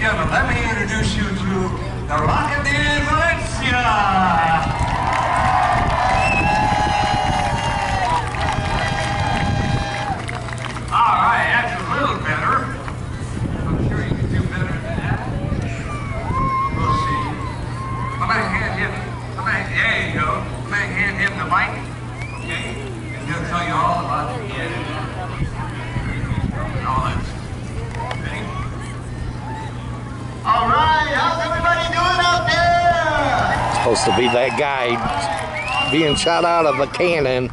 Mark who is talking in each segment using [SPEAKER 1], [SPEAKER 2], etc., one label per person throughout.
[SPEAKER 1] gentlemen, let me introduce you to the Rocketman Valencia. Tell you all about the kid and all that. Ready? All right, how's everybody doing out there?
[SPEAKER 2] Supposed to be that guy being shot out of a cannon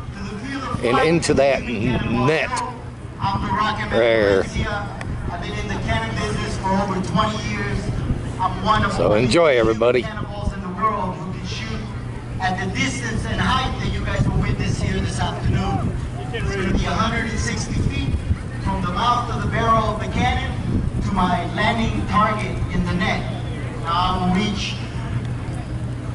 [SPEAKER 2] and into that net.
[SPEAKER 3] I'm the Rocketman Ignacio. I've been in the cannon business for over 20 years. I'm one of
[SPEAKER 2] so enjoy, everybody.
[SPEAKER 3] Cannonballs in the world who can shoot at the distance and height that you guys will witness here this afternoon. It's going to be 160 feet from the mouth of the barrel of the cannon to my landing target in the net. Now I will reach,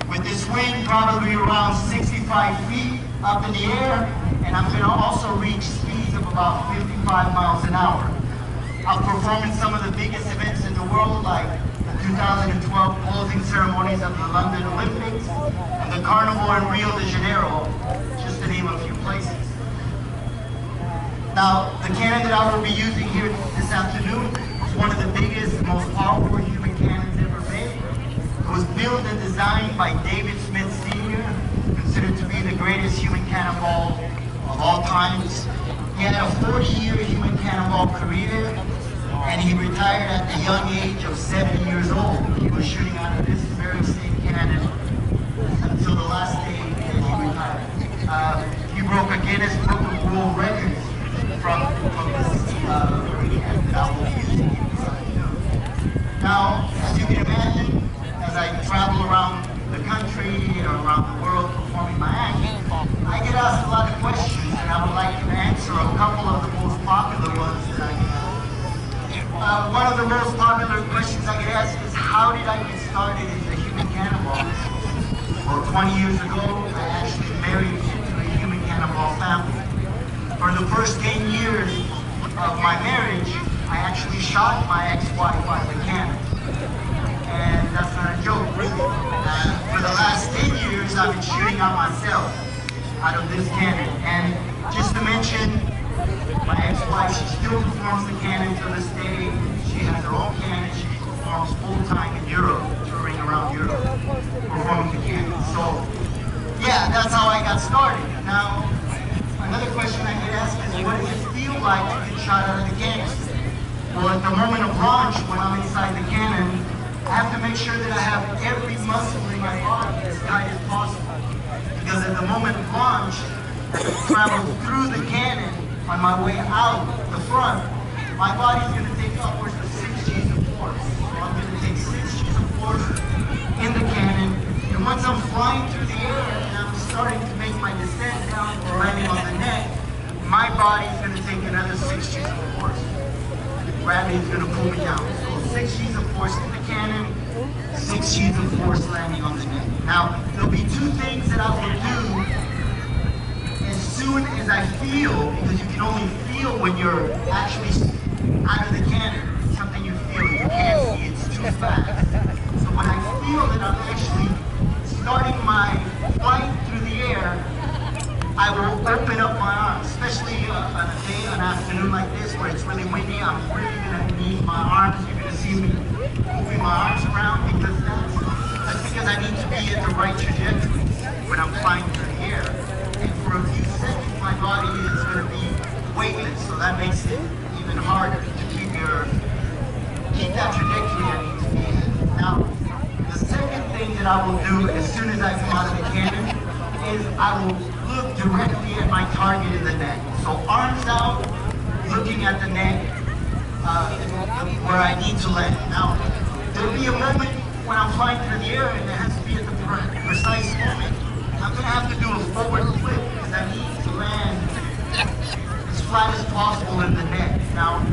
[SPEAKER 3] with this wind, probably around 65 feet up in the air, and I'm going to also reach speeds of about 55 miles an hour. I'll perform in some of the biggest events in the world, like the 2012 closing ceremonies of the London Olympics and the Carnival in Rio de Janeiro, just to name a few places. Now, the cannon that I will be using here this afternoon is one of the biggest, most powerful human cannons ever made. It was built and designed by David Smith Sr., considered to be the greatest human cannonball of all times. He had a 40-year human cannonball career, and he retired at the young age of 70 years old. He was shooting out of this very same cannon until the last day that he retired. He broke a Guinness Book of World Records from this very cannon that I will be using this afternoon. Now, as you can imagine, as I travel around the country or around the world performing my act, I get asked a lot of questions, and I would like to answer a couple of the most popular ones that I get asked. One of the most popular questions I get asked is, how did I get started in the human cannonball? Well, 20 years ago, I actually married into a human cannonball family. For the first 10 years of my marriage, I actually shot my ex-wife out of the cannon. And that's not a joke, really. For the last 10 years, I've been shooting out myself out of this cannon. And just to mention, my ex-wife, she still performs the cannon to this day. She has her own cannon. She performs full-time in Europe, touring around Europe, performing the cannon. So, yeah, that's how I got started. Now, another question I get asked is, what does it feel like to get shot out of the cannon? Well, at the moment of launch, when I'm inside the cannon, I have to make sure that I have every muscle in my body as tight as possible. Because at the moment of launch, as I travel through the cannon, on my way out the front, my body's going to take upwards of 6 G's of force. So I'm going to take 6 G's of force in the cannon, and once I'm flying through the air and I'm starting to make my descent down or landing on the net, my body's going to take another 6 G's of force. Gravity is going to pull me down. So 6 G's of force in the cannon, 6 G's of force landing on the net. Now, there'll be two things that I will do as soon as I feel, because you can only feel when you're actually out of the cannon. It's something you feel, you can't see, it's too fast. So when I feel that I'm actually starting my flight through the air, I will open up my arms, especially on a day, an afternoon like this where it's really windy. I'm really going to need my arms. You're going to see me moving my arms around, because that's because I need to be at the right trajectory when I'm flying through the air. And for a few seconds, my body is going to be weightless, so that makes it even harder to keep that trajectory I need to be in. Now, the second thing that I will do as soon as I come out of the cannon is I will look directly at my target in the net. So arms out, looking at the net where I need to land. Now, there'll be a moment when I'm flying through the air, and it has to be at the precise moment. I'm going to have to do a forward flip, because I need to land as flat as possible in the net. Now,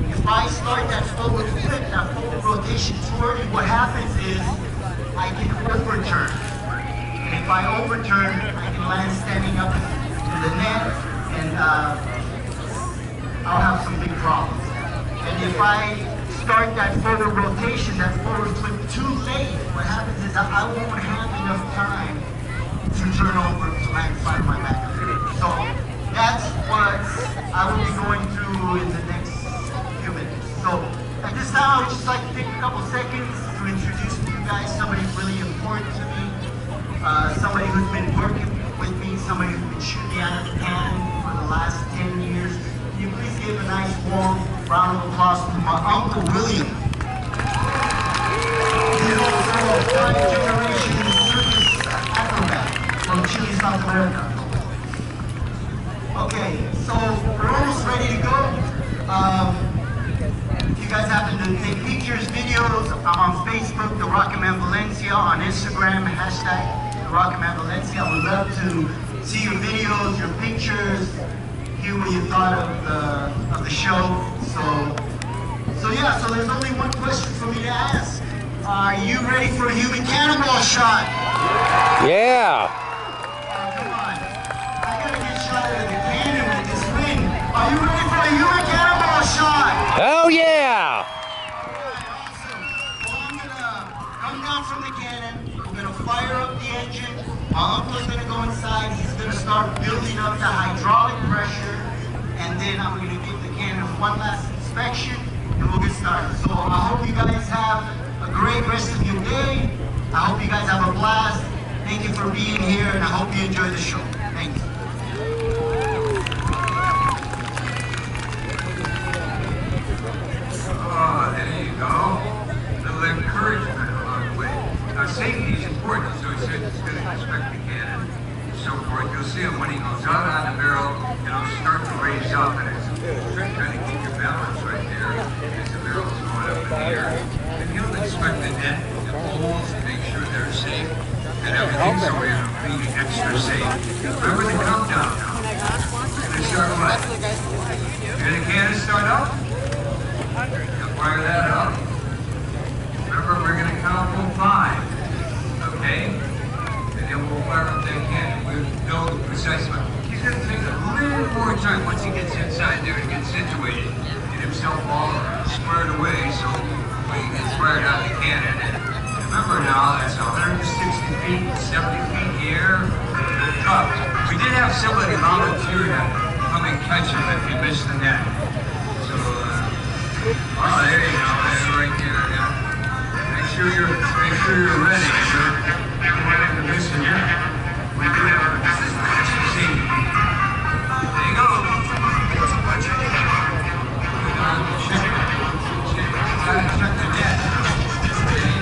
[SPEAKER 3] if I start that forward flip, that forward rotation too early, what happens is I can overturn. And if I overturn, I can land standing up in the net, and I'll have some big problems. And if I start that forward rotation, that forward flip too late, what happens is that I won't have enough time to turn over to land flat on my back. So that's what I will be going through in the next few minutes. So at this time, I would just like to take a couple seconds to introduce to you guys somebody really important to me, somebody who's been working with me, somebody who's been shooting me out of the cannon for the last 10 years. Can you please give a nice warm round of applause to my Uncle William. He's also a five-generation circus acrobat from Chile, South America. Okay, so we're almost ready to go. If you guys happen to take pictures, videos, I'm on Facebook, the Rocketman Valencia, on Instagram, hashtag the Rocketman Valencia. I would love to see your videos, your pictures, hear what you thought of the show. So there's only one question for me to ask. Are you ready for a human cannonball shot?
[SPEAKER 2] Yeah.
[SPEAKER 3] Come on. I gotta get shot out of the cannon with this wing. Are you ready for a human cannonball shot?
[SPEAKER 2] Oh yeah.
[SPEAKER 3] Alright, awesome. Well, I'm gonna come down from the cannon. We're gonna fire up the engine. My uncle's gonna go inside. He's gonna start building up the hydraulic pressure. And then I'm gonna give the cannon one last inspection and we'll get started. So I hope you guys have a great rest of your day. I hope you guys have a blast. Thank you for being here and I hope you enjoy the show. Thank you.
[SPEAKER 1] Oh, there you go. A little encouragement along the way. Now, safety is important, so he said he's going to inspect the cannon and so forth. You'll see him when he goes out on the barrel, it'll start to raise up, and it's trying to keep your balance right there as the barrel's going up in the air. And he'll inspect the net, the holes, to make sure they're safe and everything, so we're going to be extra safe. Remember the countdown now. We're going to start what? Hear the cannon start up? You'll fire that up. Remember, we're going to count from 5, okay? And then we'll fire up that cannon. We'll know the precise one. He's going to take a little more time once he gets inside there and gets situated. Get himself all squared away so when he gets fired out the cannon. And remember now, that's 160 feet, 70 feet in the air, up. We did have somebody volunteer to come and catch him if you missed the net. So, oh, there you go, that's right there, yeah. Make sure you're ready. You're ready to miss the net. We do have a safety. There you go. Check the net. Okay.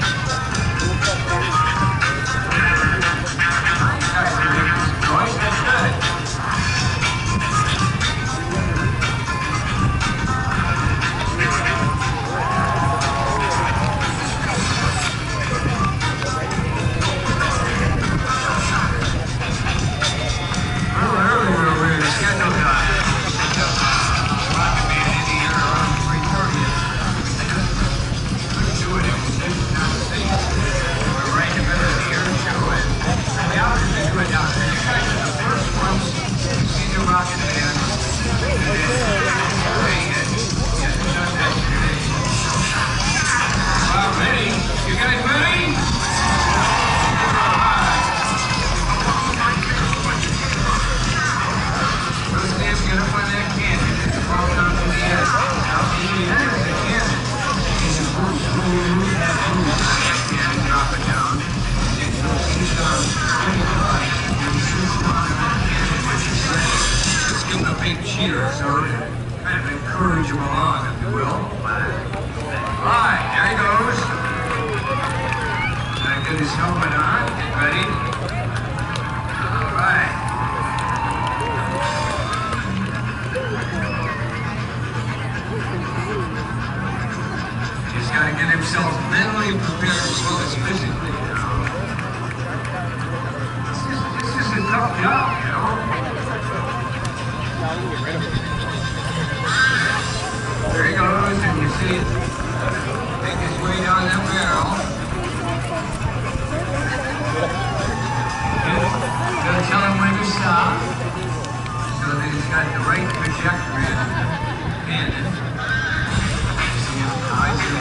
[SPEAKER 1] That's good. Cheers, or kind of encourage him along, if you will. Alright, there he goes. Gonna get his helmet on, get ready. Alright. He's gotta get himself mentally prepared as well as physically, you know. This is a tough job, you know. There he goes, and you see it make his way down that barrel. Gonna tell him when to stop, so that he's got the right trajectory of the cannon. See how he's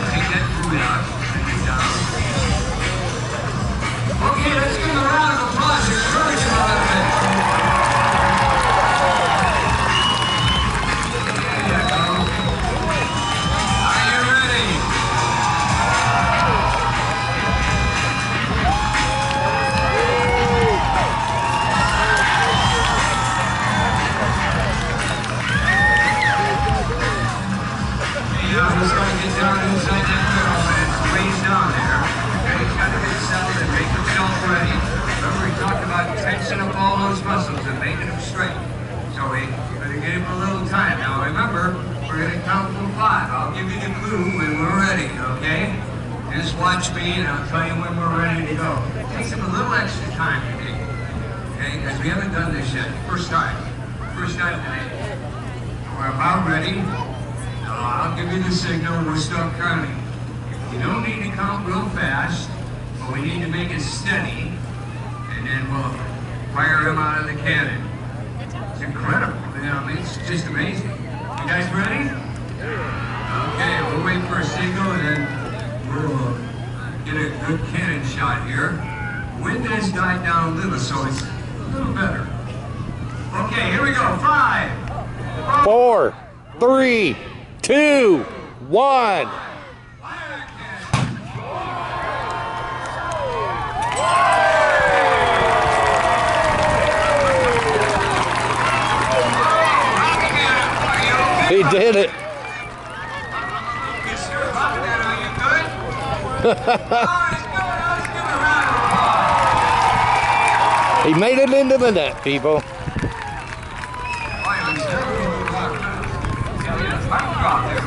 [SPEAKER 1] Now he's got to get down inside that barrel and it's ways down there. And he's got to get settled and make himself ready. Remember, he talked about tensing up all those muscles and making them straight. So we're going to give him a little time. Now remember, we're going to count from 5. I'll give you the clue when we're ready, okay? Just watch me and I'll tell you when we're ready to go. It takes him a little extra time today, okay? Because we haven't done this yet. First time today. We're about ready. I'll give you the signal and we'll start counting. You don't need to count real fast, but we need to make it steady, and then we'll fire him out of the cannon. It's incredible. I mean, it's just amazing. You guys ready? Okay, we'll wait for a signal and then we'll get a good cannon shot here. Wind has died down a little, so it's a little better. Okay, here we go. 5,
[SPEAKER 2] 4, 3, 2, 1. He did it.
[SPEAKER 1] Yes, sir. Rocketman, are you good? Oh, he's good. Let's give him a round of applause.
[SPEAKER 2] He made it into the net, people.
[SPEAKER 1] Boy, it was terrible. Yeah, fight drop there.